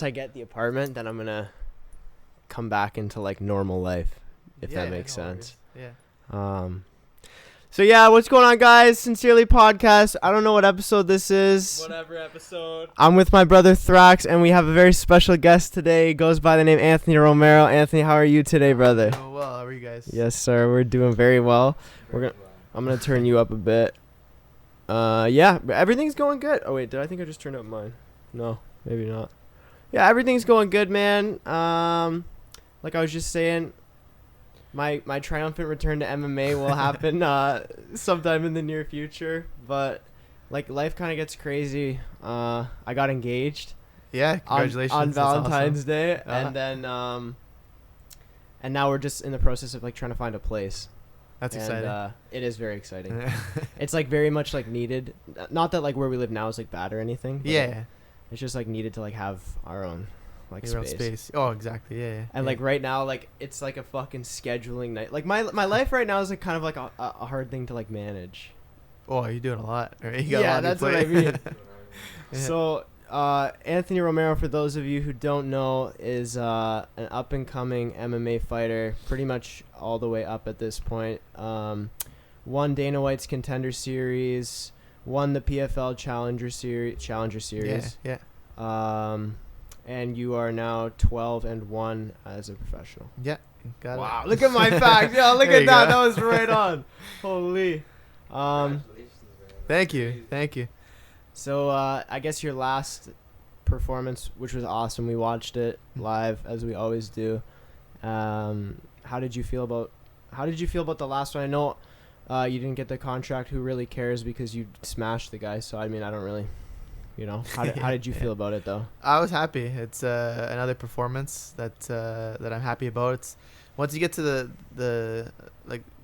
I get the apartment, then I'm gonna come back into like normal life, if that makes sense. Yeah. So yeah, what's going on, guys? Sincerely Podcast. I don't know what episode this is. Whatever episode. I'm with my brother Thraxxx, and we have a very special guest today. He goes by the name Anthony Romero. Anthony, how are you today, brother? Oh well, how are you guys? Yes, sir. We're doing very well. I'm gonna turn you up a bit. Yeah, everything's going good. Oh wait, I think I just turned up mine? No, maybe not. Yeah, everything's going good, man. Like I was just saying, my triumphant return to MMA will happen sometime in the near future. But like life kind of gets crazy. I got engaged. Yeah, congratulations on Valentine's awesome. Day, and then and now we're just in the process of like trying to find a place. That's exciting. It is very exciting. It's like very much like needed. Not that like where we live now is like bad or anything. Yeah. It's just like needed to like have our own like Your own space. Oh, exactly. Yeah. And like right now, like it's like a fucking scheduling night. Like my life right now is like kind of like a hard thing to like manage. Oh, you're doing a lot. Right? You got a lot that's on what your I mean. plate. Yeah. So Anthony Romero, for those of you who don't know, is an up and coming MMA fighter, pretty much all the way up at this point. Won Dana White's Contender Series, won the PFL Challenger Series. Yeah. And you are now 12-1 as a professional. Yeah. Got Wow, look at my facts. Yeah, look There at you that. go. That was right on. Holy. Thank you. So I guess your last performance, which was awesome, we watched it live as we always do. How did you feel about the last one? I know you didn't get the contract. Who really cares, because you smashed the guy. So I mean, I don't really, how did you feel about it though? I was happy. It's another performance that I'm happy about. It's once you get to the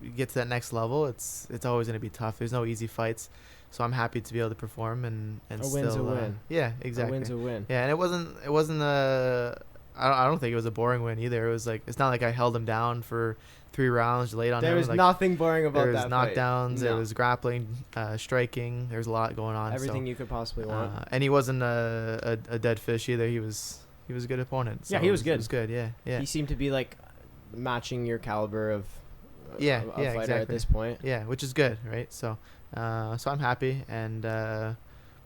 you get to that next level, it's always gonna be tough. There's no easy fights. So I'm happy to be able to perform and a still win's a win. Yeah, exactly. A win's a win. Yeah, and it wasn't I don't think it was a boring win either. It was like, it's not like I held him down for 3 rounds, laid on him. There was like, nothing boring about that. There was knockdowns, fight. there was grappling, striking. There was a lot going on. Everything you could possibly want. And he wasn't a dead fish either. He was a good opponent. So yeah, he was good. He was good. Yeah. He seemed to be like matching your caliber of yeah, fighter exactly. at this point. Yeah, which is good, right? So I'm happy, and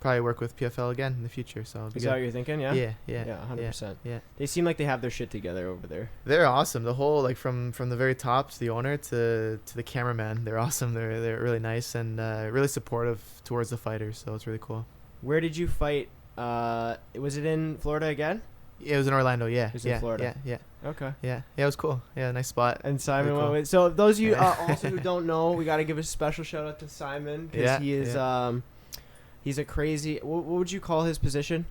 probably work with PFL again in the future. So is that what you're thinking? Yeah. Yeah. 100%. Yeah. They seem like they have their shit together over there. They're awesome. The whole, like, from the very top to the owner to the cameraman, they're awesome. They're really nice and really supportive towards the fighters. So it's really cool. Where did you fight? Was it in Florida again? Yeah, it was in Orlando. Yeah. It was in Florida. Yeah. Okay. Yeah, it was cool. Yeah, nice spot. And Simon Really cool. went with. So those of you also who don't know, we got to give a special shout out to Simon, because he is he's a crazy. What would you call his position?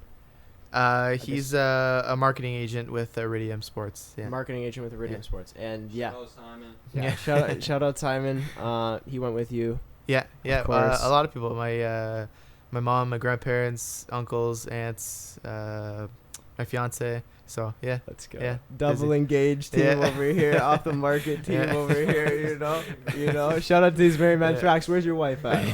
He's a marketing agent with Iridium Sports. Yeah. Marketing agent with Iridium Sports, and Hello, Simon. Yeah. Shout out Simon. He went with you. Yeah. Of course. A lot of people. My mom, my grandparents, uncles, aunts, my fiance. So yeah. Let's go. Yeah. Double engaged team over here, off the market team over here. You know. Shout out to these married men. Thraxxx, where's your wife at? I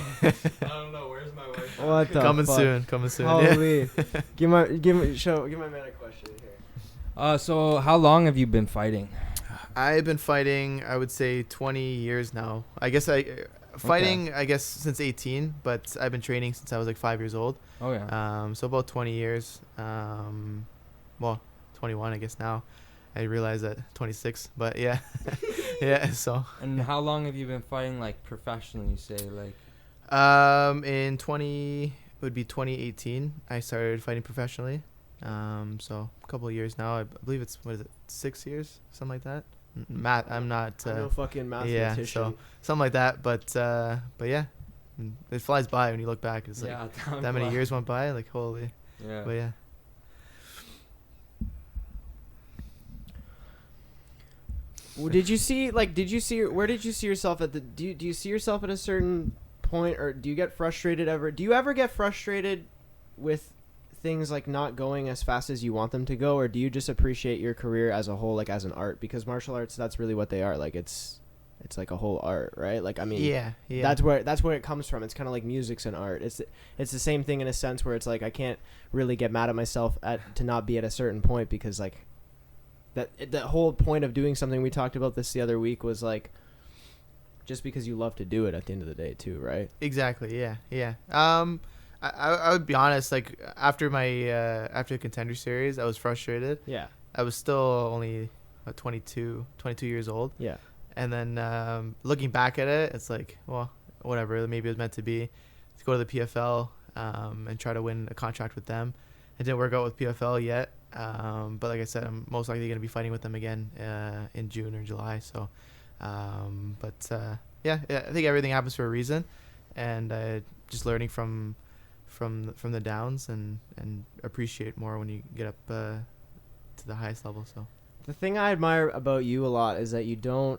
don't know. Where's my wife? What the Coming fuck? soon. Holy. give my man a question here. So how long have you been fighting? I've been fighting, I would say 20 years now. I guess I guess since 18, but I've been training since I was like 5 years old. Oh yeah. So about 20 years. Well, 21 I guess now. I realize that 26, but yeah. Yeah, so. And how long have you been fighting, like, professionally, you say, like? In 2018, I started fighting professionally. So a couple of years now. I believe it's 6 years, something like that. Math, I'm not. I'm no fucking mathematician. Yeah, so something like that. But yeah, it flies by when you look back. It's like that many years went by. Like, holy. Yeah. But yeah. Well, where did you see yourself at the? Do you see yourself at a certain point, or do you get frustrated ever? Do you ever get frustrated with things like not going as fast as you want them to go, or do you just appreciate your career as a whole, like as an art? Because martial arts, that's really what they are. Like it's it's like a whole art, right? Like I mean, yeah. that's where it comes from. It's kind of like music's an art. It's the same thing in a sense where it's like I can't really get mad at myself to not be at a certain point, because like that whole point of doing something, we talked about this the other week, was like just because you love to do it at the end of the day too, right? Exactly. Yeah. I would be honest. Like after the Contender Series, I was frustrated. Yeah. I was still only 22 years old. Yeah. And then looking back at it, it's like, well, whatever. Maybe it was meant to be to go to the PFL and try to win a contract with them. It didn't work out with PFL yet. But like I said, I'm most likely going to be fighting with them again in June or July. So, yeah, I think everything happens for a reason, and just learning from the downs and appreciate more when you get up to the highest level. So the thing I admire about you a lot is that you're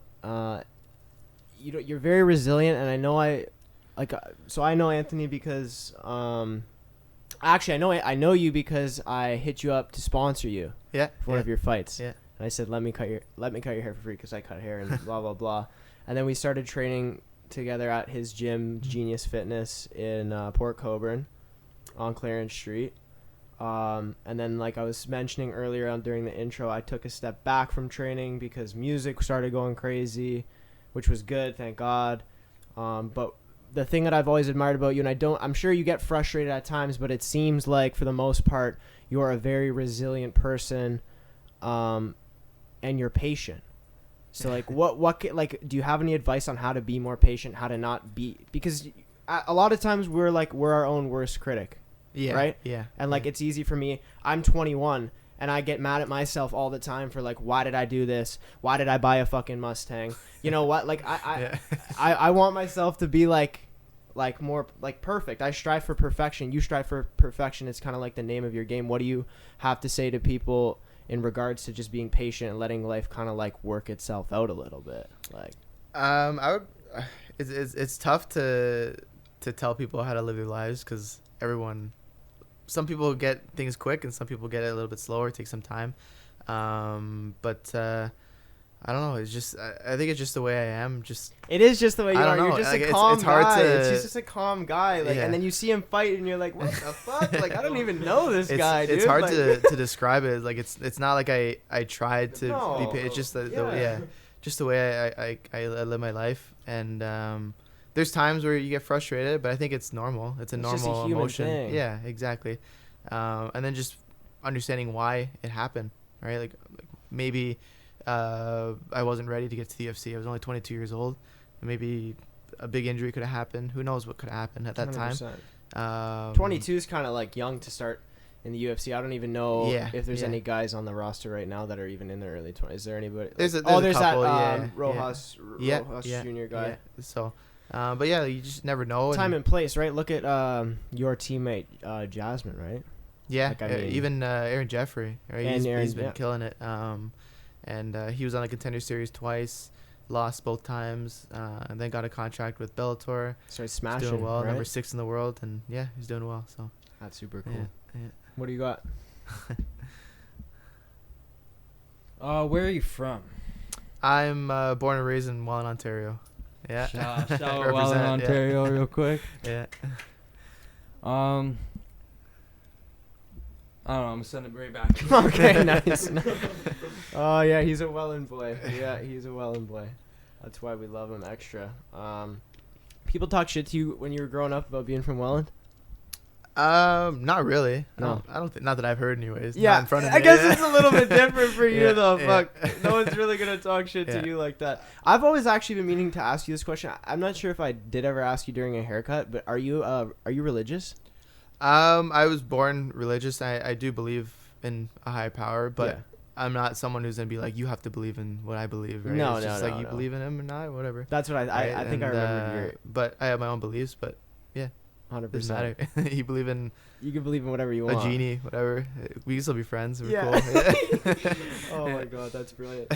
very resilient, and I know I know Anthony because actually I know you because I hit you up to sponsor you for one of your fights. Yeah. And I said, let me cut your hair for free because I cut hair and blah blah blah. And then we started training together at his gym, Genius Fitness, in Port Coburn on Clarence Street. And then, like I was mentioning earlier on during the intro, I took a step back from training because music started going crazy, which was good, thank God. But the thing that I've always admired about you, and I'm sure you get frustrated at times, but it seems like for the most part, you're a very resilient person, and you're patient. So like, do you have any advice on how to be more patient, how to not be, because a lot of times we're our own worst critic. Yeah. Right? Yeah. And like, it's easy for me. I'm 21 and I get mad at myself all the time for like, why did I do this? Why did I buy a fucking Mustang? You know what? Like I want myself to be like more like perfect. I strive for perfection. You strive for perfection. It's kind of like the name of your game. What do you have to say to people in regards to just being patient and letting life kind of like work itself out a little bit? Like, I would, it's tough to tell people how to live their lives, because some people get things quick and some people get it a little bit slower, take some time. But I don't know. It's just, I think it's just the way I am. It is just the way you are. You're just like, a calm it's hard guy. to, it's just a calm guy. Like, and then you see him fight and you're like, what the fuck? Like, I don't even know this guy, dude. It's hard like, to describe it. Like, it's not like I tried to be, it's just just the way I live my life. And, there's times where you get frustrated, but I think it's normal. It's normal just a human emotion. Thing. Yeah, exactly. And then just understanding why it happened, right? Like maybe I wasn't ready to get to the UFC. I was only 22 years old. Maybe a big injury could have happened. Who knows what could have happened at that 100%. Time. 22 is kind of like young to start in the UFC. I don't even know if there's any guys on the roster right now that are even in their early 20s. Is there anybody? There's a there's couple, that Rojas Jr. guy. Yeah. So, but yeah, you just never know. Time and place, right? Look at your teammate Jasmine, right? Yeah, like, I mean, even Aaron Jeffrey, right? He's been killing it. And he was on the Contender Series twice, lost both times, and then got a contract with Bellator. Started smashing. He's doing well, right? number 6 in the world, and yeah, he's doing well. So that's super cool. Yeah. What do you got? Where are you from? I'm born and raised in Welland, Ontario. Yeah. Shout out Welland, Ontario, real quick. Yeah. I don't know. I'm gonna send it right back to you. Okay, nice. Oh yeah, he's a Welland boy. Yeah, he's a Welland boy. That's why we love him extra. People talk shit to you when you were growing up about being from Welland? Not really. No. I don't think. Not that I've heard, anyways. Yeah, not in front of I me. guess it's a little bit different for you though. Yeah. Fuck, no one's really gonna talk shit to you like that. I've always actually been meaning to ask you this question. I'm not sure if I did ever ask you during a haircut, but are you religious? I was born religious. I do believe in a higher power, but I'm not someone who's gonna be like, you have to believe in what I believe. Right? No, it's just no, you believe in him or not, whatever. That's what I think I remember. But I have my own beliefs. But yeah, 100%. Doesn't matter. You believe in. You can believe in whatever you want. A genie, whatever. We can still be friends. We're cool. Oh my god, that's brilliant.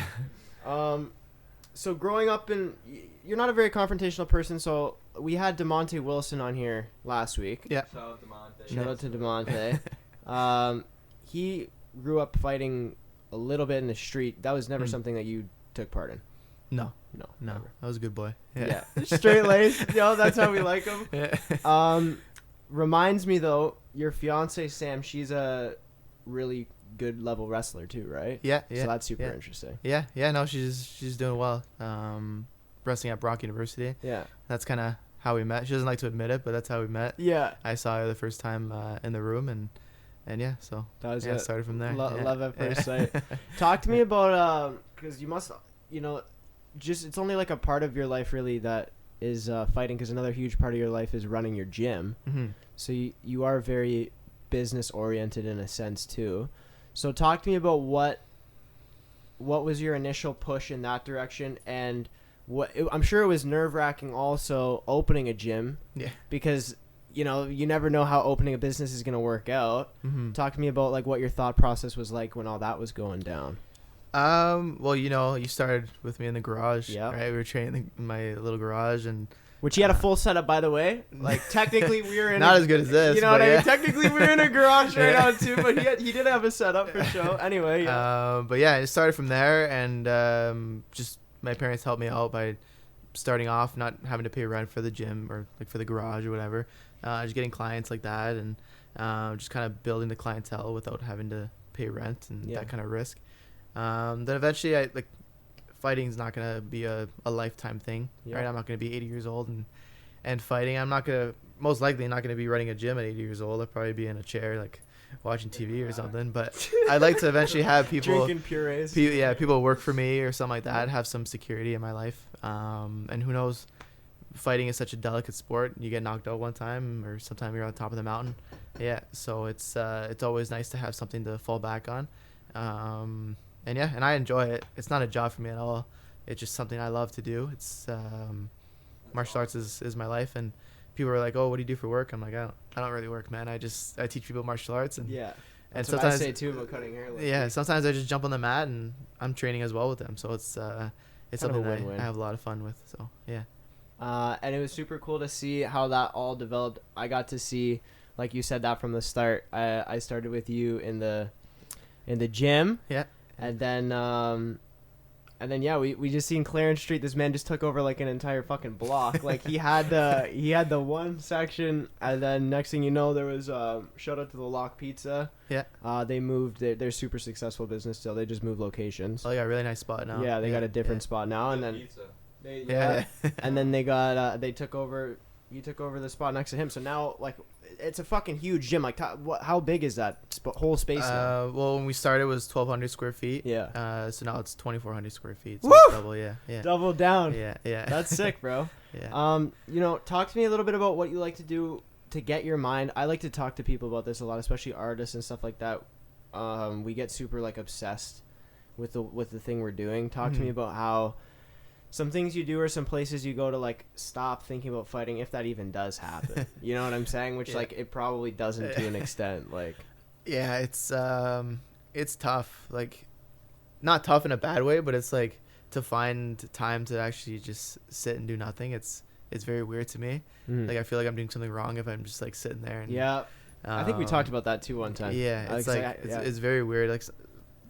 So growing up you're not a very confrontational person. So we had DeMonte Wilson on here last week. Yeah. Shout out to DeMonte. He grew up fighting a little bit in the street. That was never something that you took part in. No. No. No, I was a good boy. Yeah. Straight laced. That's how we like them. Yeah. Reminds me though, your fiance Sam, she's a really good level wrestler too, right? Yeah. So that's super interesting. Yeah. No, she's doing well. Wrestling at Brock University. Yeah. That's kind of how we met. She doesn't like to admit it, but that's how we met. Yeah. I saw her the first time in the room, and yeah, so That was it it. started from there. Love at first sight. Talk to me about because you must, just it's only like a part of your life really that is fighting, because another huge part of your life is running your gym. Mm-hmm. So you are very business oriented in a sense too. So talk to me about what was your initial push in that direction, and I'm sure it was nerve-wracking also opening a gym. Yeah. Because you never know how opening a business is going to work out. Mm-hmm. Talk to me about like what your thought process was like when all that was going down. Well, you started with me in the garage. Yeah. Right. We were training in my little garage, and Which he had a full setup, by the way. Like technically we were in not as good as this. You know what I yeah. mean? Technically we're in a garage right Yeah. now too, but he did have a setup for show. Anyway. Yeah. But yeah, it started from there, and just my parents helped me out by starting off not having to pay rent for the gym or like for the garage or whatever. Just getting clients like that, and just kind of building the clientele without having to pay rent and that kind of risk. Then eventually, fighting's not gonna be a lifetime thing, right? I'm not gonna be 80 years old and fighting. I'm most likely not gonna be running a gym at 80 years old. I'll probably be in a chair like watching TV or something. But I'd like to eventually have people drinking purees. People work for me or something like that. Have some security in my life. And who knows? Fighting is such a delicate sport. You get knocked out one time, or sometime you're on top of the mountain. Yeah, so it's always nice to have something to fall back on. And I enjoy it. It's not a job for me at all. It's just something I love to do. It's martial arts is my life, and people are like, "Oh, what do you do for work?" I'm like, I don't really work, man. I teach people martial arts, and Yeah. and That's what sometimes I say too about cutting hair. yeah, sometimes I just jump on the mat and I'm training as well with them. So it's Kind of something a that win-win. I have a lot of fun with. So yeah. And it was super cool to see how that all developed. I got to see, like you said, that from the start. I started with you in the gym. Yeah. And then yeah, we just seen Clarence Street. This man just took over like an entire fucking block. Like he had the one section, and then next thing you know, there was shout out to the Lock Pizza. Yeah. They moved. They're super successful business still. They just moved locations. Oh, yeah, really nice spot now. Yeah, they got a different spot now, and then and then they got they took over. You took over the spot next to him, so now like it's a fucking huge gym. Like how big is that whole space now? Well, when we started, it was 1,200 square feet. Yeah. So now it's 2,400 square feet. So Woo! it's double. Yeah. Double down. Yeah. That's sick, bro. Yeah. Talk to me a little bit about what you like to do to get your mind. I like to talk to people about this a lot, especially artists and stuff like that. We get super like obsessed with the thing we're doing. Talk to me about how some things you do or some places you go to like stop thinking about fighting, if that even does happen. You know what I'm saying? Which like it probably doesn't to an extent. Like yeah, it's tough. Like not tough in a bad way, but it's like to find time to actually just sit and do nothing. It's very weird to me. Like I feel like I'm doing something wrong if I'm just like sitting there. And, I think we talked about that too one time. Yeah, it's very weird. Like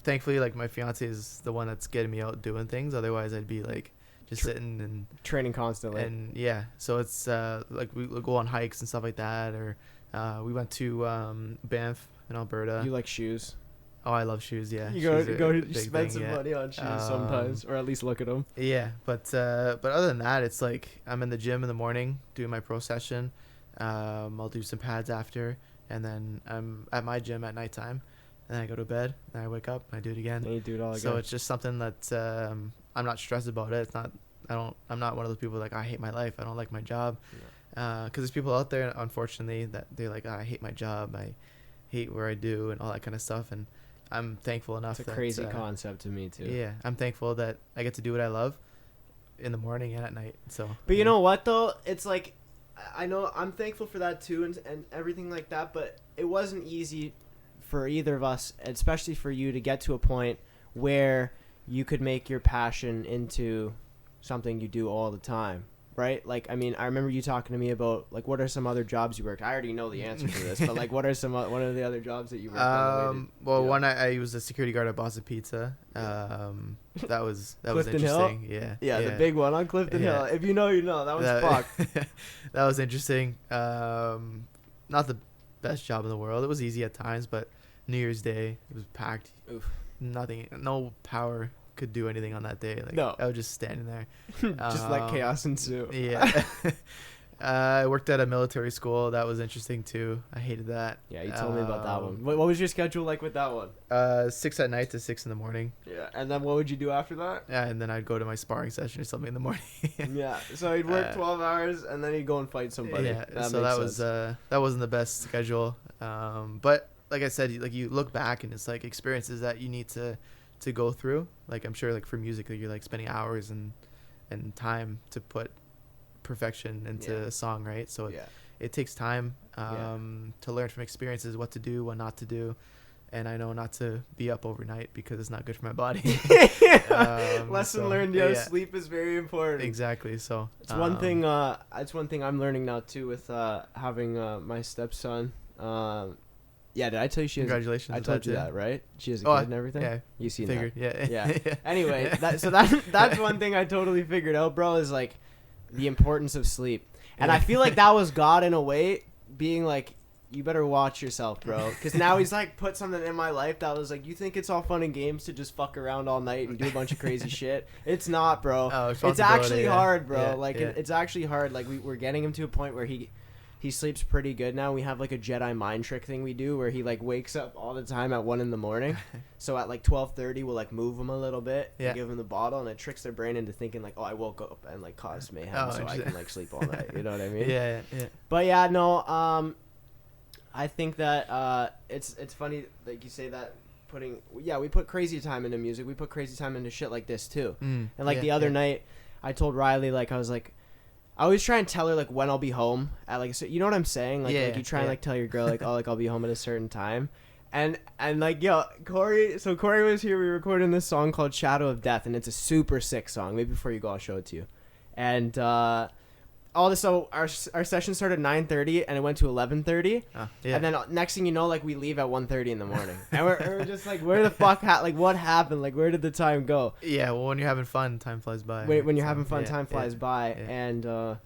thankfully, like my fiance is the one that's getting me out doing things. Otherwise, I'd be like just sitting and training constantly. And yeah, so it's like we go on hikes and stuff like that, or we went to Banff in Alberta. You like shoes? Oh, I love shoes. Yeah, you shoes go big spend thing, some money on shoes sometimes, or at least look at them. Yeah, but other than that, it's like I'm in the gym in the morning doing my pro session. I'll do some pads after, and then I'm at my gym at nighttime. And then I go to bed, and I wake up, and I do it again. And you do it all again. So it's just something that I'm not stressed about it. It's not. I'm not one of those people like I hate my life. I don't like my job. Because there's people out there, unfortunately, that they're like, I hate my job. I hate where I do and all that kind of stuff. And I'm thankful enough. It's a crazy concept to me too. Yeah, I'm thankful that I get to do what I love in the morning and at night. So. But you know what though? It's like, I know I'm thankful for that too, and everything like that. But it wasn't easy for either of us, especially for you, to get to a point where you could make your passion into something you do all the time. right? Like, I mean, I remember you talking to me about, like, what are some other jobs you worked? I already know the answer to this, but, like, what are the other jobs that you worked on? Well, one I was a security guard at Boston Pizza. That was Clifton Hill? interesting. Yeah, the big one on Clifton Hill. If you know, you know. That was fucked. That was interesting. Not the best job in the world. It was easy at times, but New Year's Day, it was packed. Oof. No power could do anything on that day. Like, no. I was just standing there. Just let chaos ensue. Yeah. I worked at a military school. That was interesting too. I hated that. Yeah, you told me about that one. What was your schedule like with that one? 6 at night to 6 in the morning. Yeah, and then what would you do after that? Yeah, and then I'd go to my sparring session or something in the morning. Yeah, so you'd work 12 hours and then you'd go and fight somebody. Yeah, that wasn't the best schedule. But like I said, like you look back and it's like experiences that you need to go through. Like I'm sure, like for music, like you're like spending hours and time to put perfection into a song, right? So it takes time to learn from experiences, what to do, what not to do. And I know not to be up overnight because it's not good for my body. Lesson learned. Yeah, sleep is very important. Exactly. So it's one thing. It's one thing I'm learning now too with having my stepson. Yeah, did I tell you she has? Congratulations. I told you that, right? She has a kid and everything. Yeah, you seen figured. That? Yeah. Anyway, that's one thing I totally figured out, bro. Is like the importance of sleep, and I feel like that was God in a way, being like, you better watch yourself, bro. Because now he's like put something in my life that was like, you think it's all fun and games to just fuck around all night and do a bunch of crazy shit? It's not, bro. It's actually hard, bro. It's actually hard. Like we're getting him to a point where he sleeps pretty good now. We have like a Jedi mind trick thing we do where he like wakes up all the time at 1 a.m. So at like 12:30 we'll like move him a little bit and give him the bottle, and it tricks their brain into thinking like, oh, I woke up and like caused mayhem so I can like sleep all night. You know what I mean? Yeah. But yeah, no, I think that it's funny like you say that we put crazy time into music. We put crazy time into shit like this too. And like the other night I told Riley, like I was like, I always try and tell her like when I'll be home at like, so you know what I'm saying? Like, like you try and like tell your girl like, oh, like I'll be home at a certain time. And like, yo, Corey was here. We were recording this song called Shadow of Death, and it's a super sick song. Maybe before you go, I'll show it to you. And all this, so our session started at 9:30 and it went to 11:30. And then next thing you know, like we leave at 1:30 in the morning. And we're just like, where the fuck, like what happened? Like where did the time go? Yeah, well, when you're having fun, time flies by. When you're having fun, time flies by. And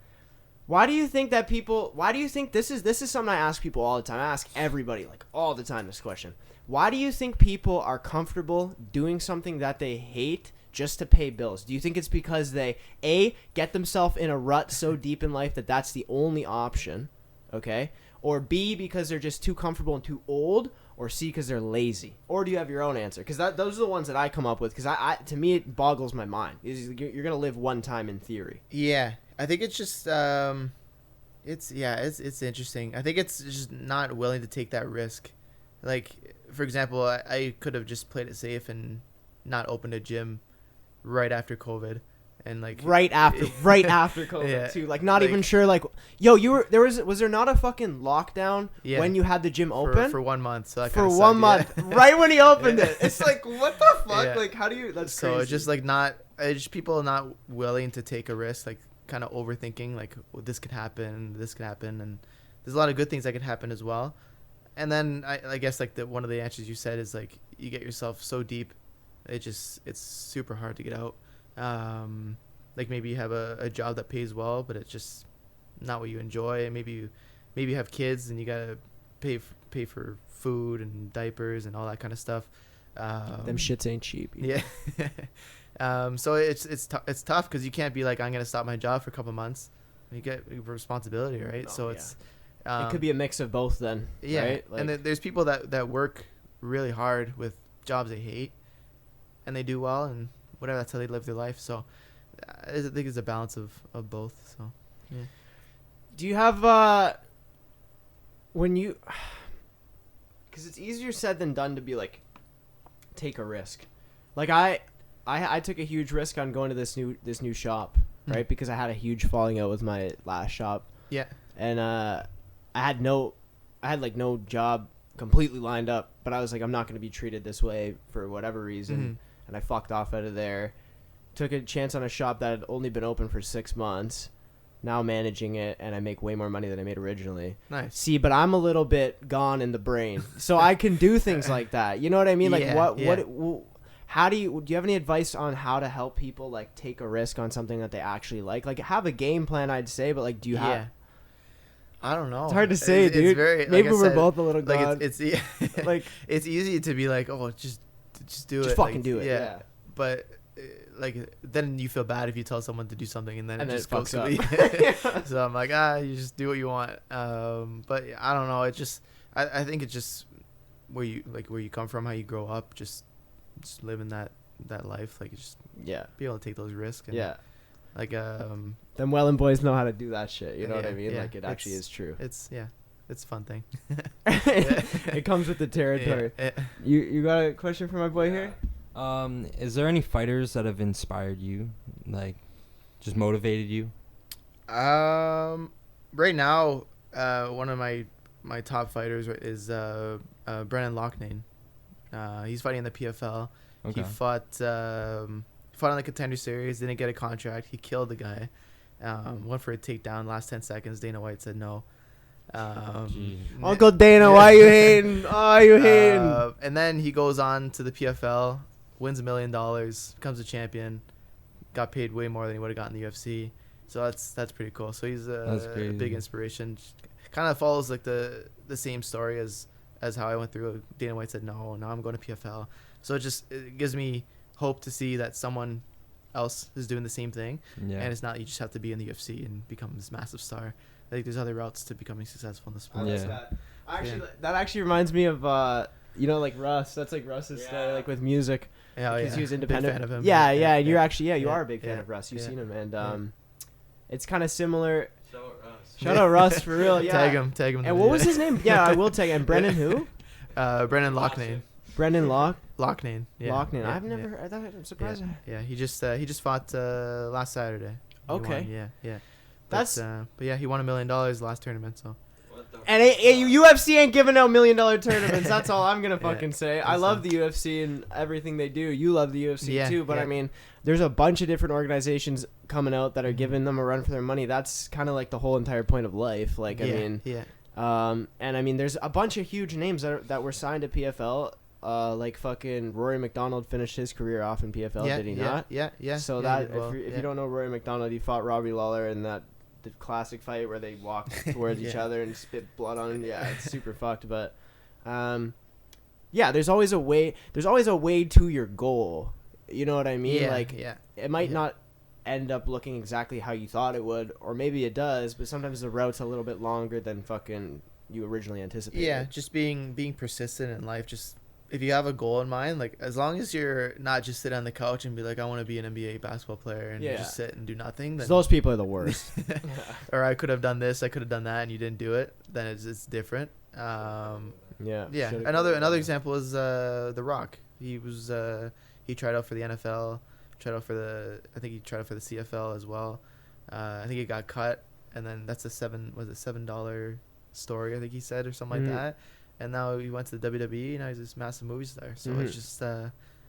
why do you think this is something I ask people all the time? I ask everybody like all the time this question. Why do you think people are comfortable doing something that they hate just to pay bills? Do you think it's because they A, get themselves in a rut so deep in life that that's the only option, okay? Or B, because they're just too comfortable and too old? Or C, because they're lazy? Or do you have your own answer? Because those are the ones that I come up with, because to me it boggles my mind. You're gonna live one time in theory. Yeah, I think it's just it's interesting. I think it's just not willing to take that risk. Like for example, I could have just played it safe and not opened a gym right after COVID, and like right after COVID too. Like not even sure. Like, yo, was there not a fucking lockdown when you had the gym open for 1 month? So for 1 month, right when he opened it. It's like, what the fuck? Yeah. Like, how do you? That's so crazy. It's just like it's just people not willing to take a risk, like kind of overthinking, like this could happen, and there's a lot of good things that could happen as well. And then I guess like one of the answers you said is like you get yourself so deep. It's super hard to get out. Like maybe you have a job that pays well, but it's just not what you enjoy. And maybe you have kids and you gotta pay for food and diapers and all that kind of stuff. Them shits ain't cheap. Yeah. So it's tough because you can't be like, I'm gonna stop my job for a couple months. You get responsibility, right? It's it could be a mix of both then. Yeah. Right? Like, and there's people that work really hard with jobs they hate, and they do well, and whatever, that's how they live their life. So I think it's a balance of both. So yeah. Do you have when you, because it's easier said than done to be like take a risk. Like I took a huge risk on going to this new shop, right? Because I had a huge falling out with my last shop. Yeah. And I had no job completely lined up, but I was like, I'm not going to be treated this way for whatever reason. And I fucked off out of there. Took a chance on a shop that had only been open for 6 months. now managing it, and I make way more money than I made originally. Nice. See, but I'm a little bit gone in the brain, so I can do things like that. You know what I mean? Like how do you have any advice on how to help people like take a risk on something that they actually like? Like have a game plan, I'd say, but like do you have? I don't know. It's hard to say, dude. It's very, maybe like we're both a little gone. like it's like it's easy to be like, oh, just do it. Just fucking like, do it. Yeah. But like then you feel bad if you tell someone to do something and then it just goes fucks up. So I'm like, you just do what you want. But I don't know. It just I think it's just where you come from, how you grow up, just living that life, like just be able to take those risks. And like them Welland boys know how to do that shit. You know what I mean? Like it actually is true. It's it's a fun thing. It comes with the territory. You got a question for my boy here? Is there any fighters that have inspired you, like, just motivated you? Right now, one of my top fighters is Brennan Loughnane. He's fighting in the PFL. Okay. He fought on the Contender Series, didn't get a contract. He killed the guy. Went for a takedown, last 10 seconds. Dana White said no. Uncle Dana, why you hating? Oh, you hating? And then he goes on to the PFL, wins $1 million, becomes a champion, got paid way more than he would have gotten in the UFC. So that's pretty cool. So he's a big inspiration. Kind of follows like the same story as how I went through. Dana White said no, now I'm going to PFL. So it gives me hope to see that someone else is doing the same thing. Yeah. And it's not you just have to be in the UFC and become this massive star. I think there's other routes to becoming successful in the sport. That actually reminds me of like Russ. That's like Russ's story, like with music. Because he was independent. Big fan of him. Yeah. You're actually you are a big fan of Russ. You've seen him, and it's kind of similar. Shout out Russ for real. Yeah. Tag him. And what was his name? Yeah, I will tag him. Brennan who? Brennan Loughnane. Brendan Loughnane. Yeah. Loughnane. I've never heard that. I'm surprised. Yeah. He just fought last Saturday. Okay. Yeah. But yeah, he won $1 million last tournament. So. And UFC ain't giving out $1 million tournaments. That's all I'm gonna fucking say. I love the UFC and everything they do. You love the UFC too, but I mean, there's a bunch of different organizations coming out that are giving them a run for their money. That's kind of like the whole entire point of life. Like, I mean, and I mean, there's a bunch of huge names that were signed to PFL. Like fucking Rory McDonald finished his career off in PFL, did he not? Yeah. So if you don't know Rory McDonald, he fought Robbie Lawler in the classic fight where they walk towards each other and spit blood on him. Yeah, it's super fucked. But, there's always a way. There's always a way to your goal. You know what I mean? It might not end up looking exactly how you thought it would, or maybe it does. But sometimes the route's a little bit longer than fucking you originally anticipated. Yeah, just being persistent in life. Just if you have a goal in mind, like as long as you're not just sit on the couch and be like, I want to be an NBA basketball player and just sit and do nothing. Then those people are the worst. Or I could have done this, I could have done that, and you didn't do it. Then it's different. Another example is The Rock. He was he tried out for the NFL, I think he tried out for the CFL as well. I think he got cut, and then that's a $7 story, I think he said, or something like that. And now he went to the WWE. Now he's this massive movie star. So it's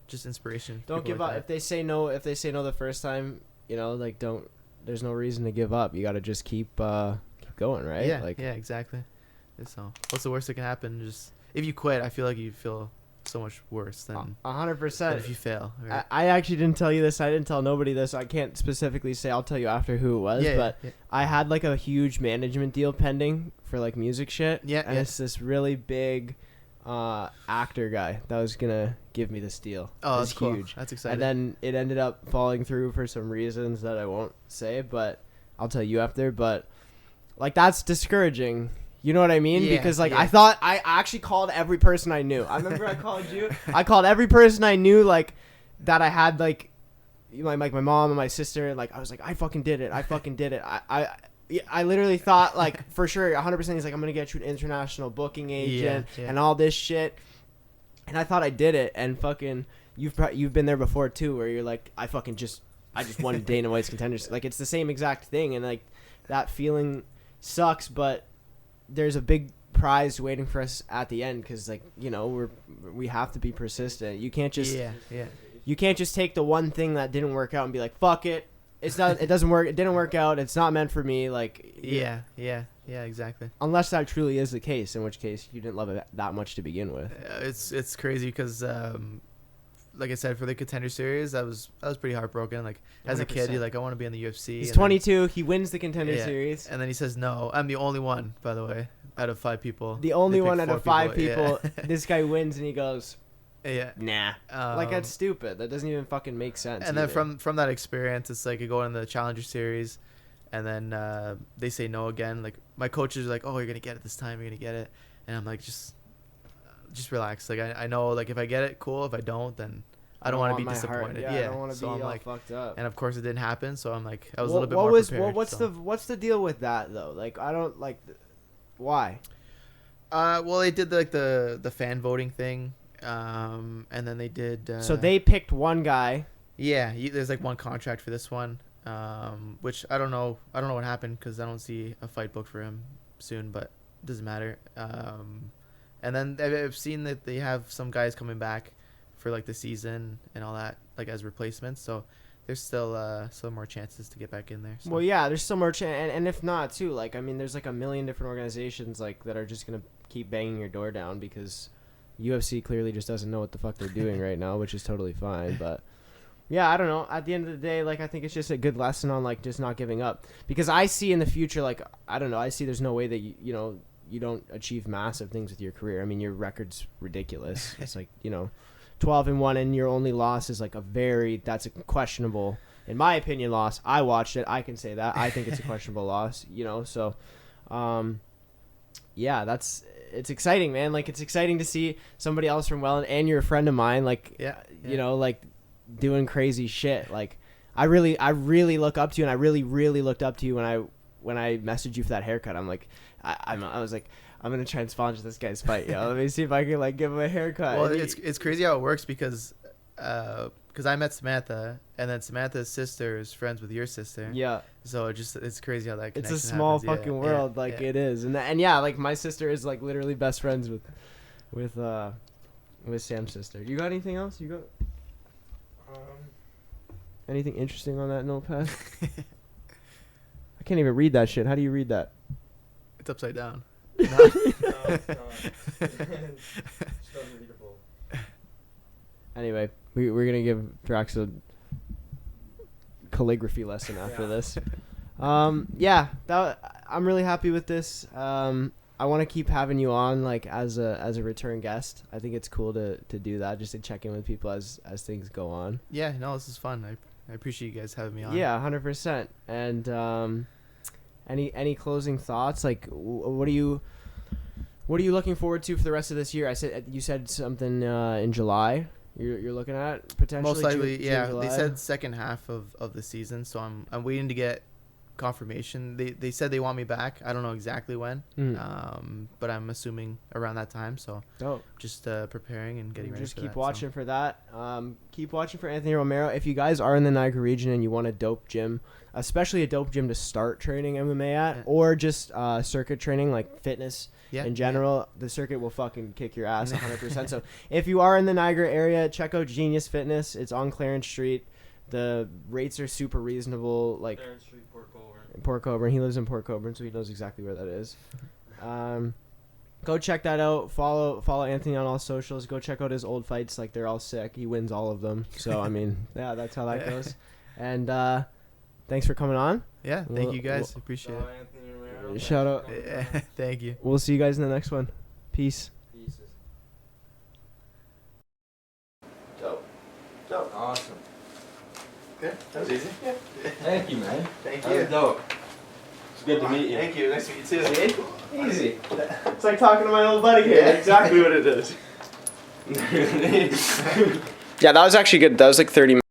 just inspiration. Don't give up. If they say no the first time, like don't. There's no reason to give up. You got to just keep going, right? Yeah. Yeah. Exactly. So what's the worst that can happen? Just if you quit, I feel like you feel so much worse than 100%. If you fail. Right? I actually didn't tell you this. I didn't tell nobody this. I can't specifically say. I'll tell you after who it was. I had like a huge management deal pending for like music shit. And it's this really big actor guy that was gonna give me this deal. Oh, that's cool. Huge. That's exciting. And then it ended up falling through for some reasons that I won't say, but I'll tell you after. But like that's discouraging. You know what I mean? Because like I thought I actually called every person I knew. I remember I called you. I called every person I knew like that I had like my mom and my sister. Like I was like I fucking did it. I literally thought like for sure 100% he's like I'm gonna get you an international booking agent and all this shit. And I thought I did it. And fucking you've been there before too, where you're like I just won Dana White's Contenders. Like it's the same exact thing, and like that feeling sucks, but there's a big prize waiting for us at the end because like we have to be persistent. You can't just you can't just take the one thing that didn't work out and be like fuck it, it's not. It doesn't work. It didn't work out. It's not meant for me. Like Yeah, exactly. unless that truly is the case, in which case you didn't love it that much to begin with. It's crazy because like I said, for the Contender Series, I was pretty heartbroken. Like as a kid, 100%. you're like, I want to be in the UFC. He's and 22. He wins the Contender Yeah. Series. and then he says no. I'm the only one, by the way, out of 5 people. The only They picked one out of 4 5 people. Yeah. This guy wins, and he goes, Yeah. nah. Like that's stupid. That doesn't even fucking make sense. And then either. from that experience, it's like you go in the Challenger Series, and then they say no again. Like my coaches are like, "Oh, you're gonna get it this time. You're gonna get it," and I'm like, just relax. Like I know, like if I get it, cool. If I don't, then I don't want to be my heart- disappointed. I don't want to so be I'm all like, fucked up. and of course it didn't happen. So I'm like, I was a What- little bit what more was prepared. what's the deal with that though? Like I don't like. Why? Well, they did like the fan voting thing, and then they did. So they picked one guy. Yeah, there's like one contract for this one, which I don't know what happened because I don't see a fight booked for him soon, but it doesn't matter. And then I've seen that they have some guys coming back for like the season and all that, like as replacements. So there's still more chances to get back in there. So. Well, yeah, there's so much, and if not too, like I mean, there's like a million different organizations like that are just gonna keep banging your door down because UFC clearly just doesn't know what the fuck they're doing right now, which is totally fine. But yeah, I don't know. At the end of the day, like I think it's just a good lesson on like just not giving up because I see in the future, like I don't know, I see there's no way that you don't achieve massive things with your career. I mean, your record's ridiculous. It's like 12-1, and your only loss is like that's a questionable, in my opinion, loss. I watched it. I can say that. I think it's a questionable loss, so, yeah, it's exciting, man. Like, it's exciting to see somebody else from Welland, and you're a friend of mine, like, Yeah. like, doing crazy shit. Like, I really look up to you, and I really, really looked up to you when I messaged you for that haircut. I'm like, I was like, I'm gonna try and sponsor this guy's fight. Let me see if I can like give him a haircut. Well, it's crazy how it works because I met Samantha, and then Samantha's sister is friends with your sister. Yeah. So it's crazy how that It's connection a small happens. fucking world, like it is, and yeah, like my sister is like literally best friends with Sam's sister. You got anything else? You got anything interesting on that notepad? I can't even read that shit. How do you read that? It's upside down. Anyway, we're gonna give Thraxxx a calligraphy lesson after this. Yeah, I'm really happy with this. I want to keep having you on like as a return guest. I think it's cool to do that, just to check in with people as things go on. Yeah, no, this is fun. I appreciate you guys having me on. Yeah, 100%. And any closing thoughts? Like, what are you looking forward to for the rest of this year? You said something in July. You're looking at potentially. Most likely, June, yeah. July? They said second half of the season, so I'm waiting to get confirmation. They said they want me back. I don't know exactly when, but I'm assuming around that time. So just preparing and getting ready. Just for keep that, watching for that. Keep watching for Anthony Romero. If you guys are in the Niagara region and you want a dope gym, especially a dope gym to start training MMA at, or just circuit training like fitness. In general, the circuit will fucking kick your ass 100%. So if you are in the Niagara area, check out Genius Fitness. It's on Clarence Street. The rates are super reasonable. Like Clarence Street, Port Colborne. He lives in Port Colborne, so he knows exactly where that is. Go check that out. Follow Anthony on all socials. Go check out his old fights. Like, they're all sick. He wins all of them. So I mean, yeah, that's how that goes. And thanks for coming on. Yeah, thank you guys. Appreciate it. Anthony Romero. Shout out. Yeah, thank you. We'll see you guys in the next one. Peace. Pieces. Dope. Awesome. Yeah, that was easy. Yeah. Thank you, man. Thank That was dope. It's good to meet you. Thank you. Nice to meet you too. Easy. It's like talking to my old buddy here. That's exactly what it is. Yeah, that was actually good. That was like 30 minutes.